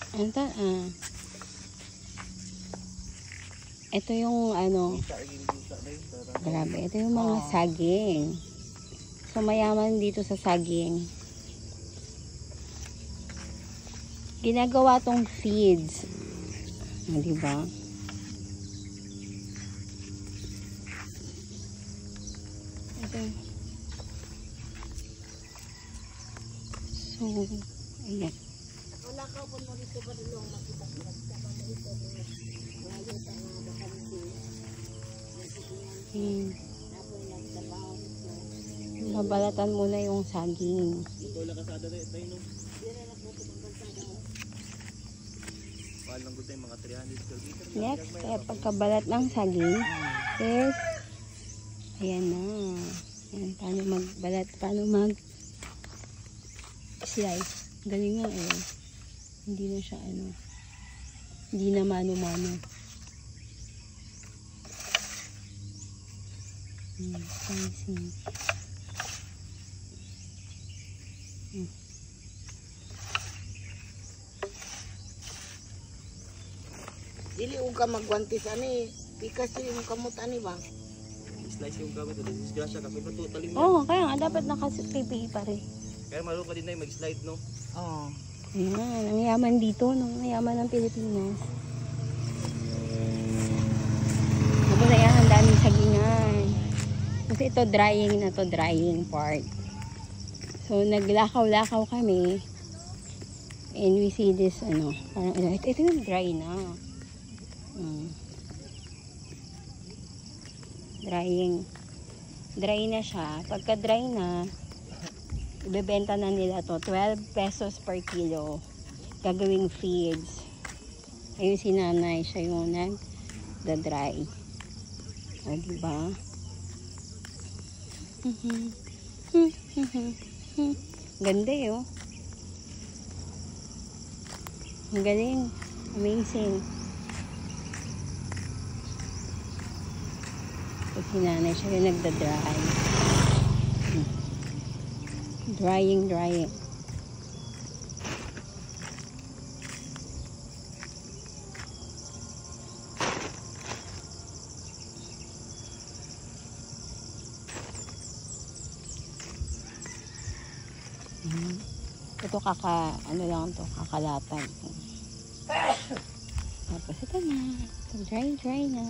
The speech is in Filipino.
Ito, ito yung ano, grabe, ito yung mga saging. So, mayaman dito sa saging. Ginagawa tong feeds. Diba? Ito. So, ayan. Wala ka po mo dito ba dulong makita ko sa mga ito ngayon sa mga bakansi. Babalatan muna yung saging. Ito lang kasada rin tayo no. Mahal lang gusto yung mga 300 square meter. Next step, pagkabalat ng saging is ayan na. Ayan, paano magbalat, paano mag slice. Galing nga eh. Hindi na siya ano. Hindi na mano-mano. Slicing. Dili ka magwantis ani, pikas dili mo kamot ani ba? Slice yung gamit ito. Disgrasya kasi pa totally mo. Oo, kaya nga dapat naka-PPE pa rin. Kaya malo ka din na mag-slide no. Oo. Ayan, ang yaman dito, no? Ang yaman ng Pilipinas. Ako na yan, ang daming sagingan. Kasi ito drying na to, drying part. So, naglakaw-lakaw kami. And we see this, ano, parang, ito yung dry na. Drying. Dry na siya. Pagka dry na, ibebenta na nila to 12 pesos per kilo. Gagawing feeds. Ayun si nanay, siya yung nag-dry. O, diba? Ganda eh, oh. Ang galing. Amazing. So, si nanay, siya yung nagda-dry. Drying. Ito ano lang to, kakalatan. Tapos ito na. Dry na.